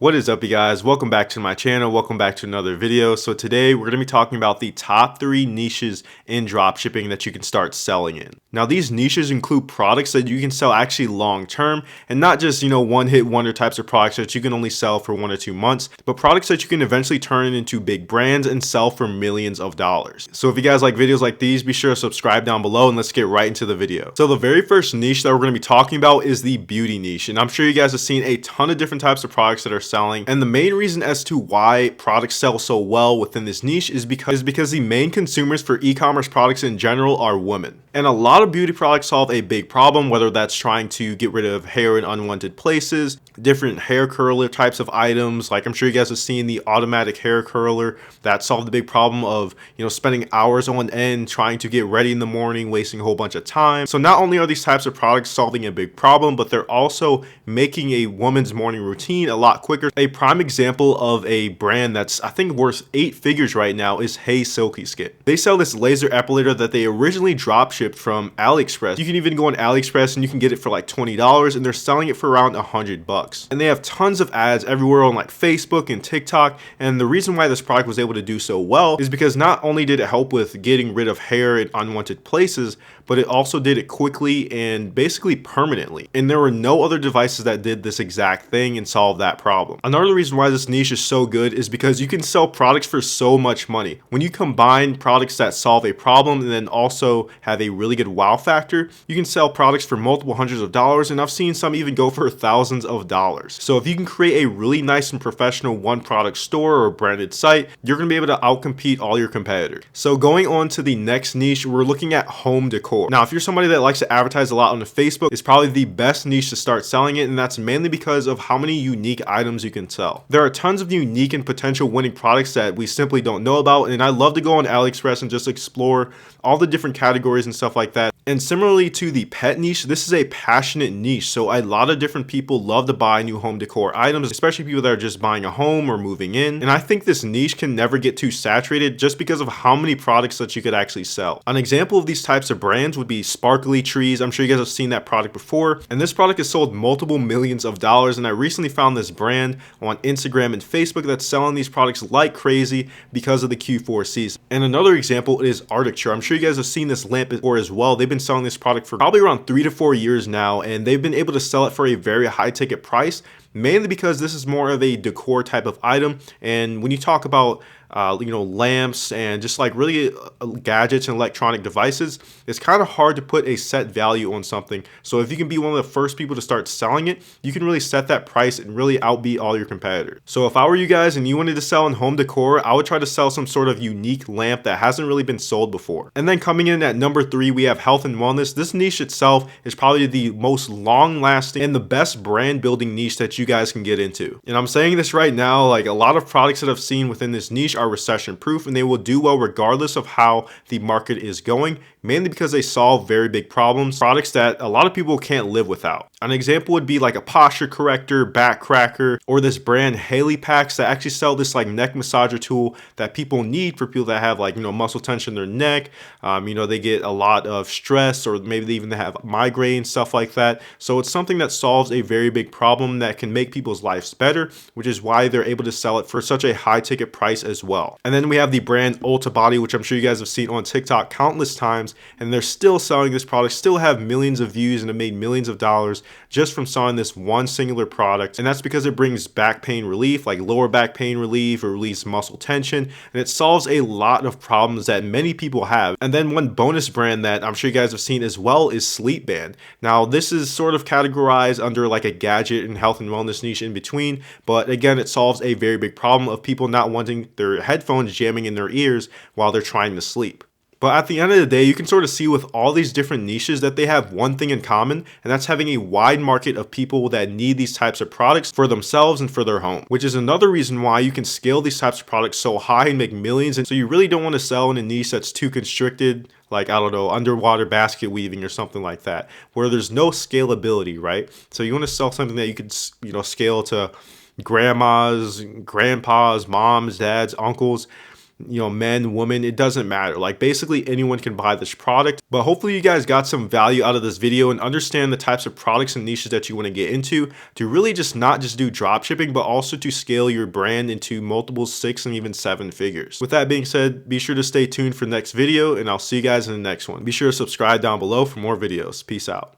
What is up, you guys? Welcome back to my channel. Welcome back to another video. So today we're going to be talking about the top 3 niches in dropshipping that you can start selling in. Now, these niches include products that you can sell actually long term and not just, one hit wonder types of products that you can only sell for 1 or 2 months, but products that you can eventually turn into big brands and sell for millions of dollars. So if you guys like videos like these, be sure to subscribe down below and let's get right into the video. So the very first niche that we're going to be talking about is the beauty niche. And I'm sure you guys have seen a ton of different types of products that are selling, and the main reason as to why products sell so well within this niche is because the main consumers for e-commerce products in general are women. And a lot of beauty products solve a big problem, whether that's trying to get rid of hair in unwanted places, different hair curler types of items. Like I'm sure you guys have seen the automatic hair curler that solved the big problem of spending hours on end trying to get ready in the morning, wasting a whole bunch of time. So not only are these types of products solving a big problem, but they're also making a woman's morning routine a lot quicker. A prime example of a brand that's I think worth 8 figures right now is Hey Silky Skin. They sell this laser epilator that they originally drop shipped from AliExpress. You can even go on AliExpress and you can get it for like $20, and they're selling it for around $100. And they have tons of ads everywhere on like Facebook and TikTok. And the reason why this product was able to do so well is because not only did it help with getting rid of hair in unwanted places, but it also did it quickly and basically permanently. And there were no other devices that did this exact thing and solved that problem. Another reason why this niche is so good is because you can sell products for so much money. When you combine products that solve a problem and then also have a really good wow factor, you can sell products for multiple hundreds of dollars, and I've seen some even go for thousands of dollars. So if you can create a really nice and professional one product store or branded site, you're going to be able to outcompete all your competitors. So going on to the next niche, we're looking at home decor. Now, if you're somebody that likes to advertise a lot on the Facebook, it's probably the best niche to start selling it, and that's mainly because of how many unique items you can sell. There are tons of unique and potential winning products that we simply don't know about, and I love to go on AliExpress and just explore all the different categories and stuff like that. And similarly to the pet niche, this is a passionate niche. So a lot of different people love to buy new home decor items, especially people that are just buying a home or moving in. And I think this niche can never get too saturated just because of how many products that you could actually sell. An example of these types of brands would be Sparkly Trees. I'm sure you guys have seen that product before. And this product has sold multiple millions of dollars. And I recently found this brand on Instagram and Facebook that's selling these products like crazy because of the Q4 season. And another example is Arctic. I'm sure you guys have seen this lamp before as well. They've been selling this product for probably around 3 to 4 years now, and they've been able to sell it for a very high ticket price, mainly because this is more of a decor type of item. And when you talk about lamps and just like really gadgets and electronic devices, it's kind of hard to put a set value on something. So if you can be one of the first people to start selling it, you can really set that price and really outbeat all your competitors. So if I were you guys and you wanted to sell in home decor, I would try to sell some sort of unique lamp that hasn't really been sold before. And then coming in at number 3, we have health and wellness. This niche itself is probably the most long lasting and the best brand building niche that you guys can get into. And I'm saying this right now, like a lot of products that I've seen within this niche are recession proof, and they will do well regardless of how the market is going, mainly because they solve very big problems, products that a lot of people can't live without. An example would be like a posture corrector, back cracker, or this brand Haley Packs that actually sell this like neck massager tool that people need for people that have like muscle tension in their neck. They get a lot of stress, or maybe they even have migraine, stuff like that. So it's something that solves a very big problem that can make people's lives better, which is why they're able to sell it for such a high ticket price as well. And then we have the brand Ulta Body, which I'm sure you guys have seen on TikTok countless times, and they're still selling this product, still have millions of views, and have made millions of dollars just from selling this one singular product. And that's because it brings back pain relief, like lower back pain relief, or relieves muscle tension, and it solves a lot of problems that many people have. And then one bonus brand that I'm sure you guys have seen as well is Sleep Band. Now this is sort of categorized under like a gadget and health and wellness niche in between, but again, it solves a very big problem of people not wanting their headphones jamming in their ears while they're trying to sleep. But at the end of the day, you can sort of see with all these different niches that they have one thing in common, and that's having a wide market of people that need these types of products for themselves and for their home, which is another reason why you can scale these types of products so high and make millions. And so you really don't want to sell in a niche that's too constricted, like, I don't know, underwater basket weaving or something like that, where there's no scalability, right? So you want to sell something that you could, scale to grandmas, grandpas, moms, dads, uncles. men, women, it doesn't matter. Like basically anyone can buy this product. But hopefully you guys got some value out of this video and understand the types of products and niches that you want to get into to really just not just do drop shipping, but also to scale your brand into multiple 6 and even 7 figures. With that being said, be sure to stay tuned for the next video, and I'll see you guys in the next one. Be sure to subscribe down below for more videos. Peace out.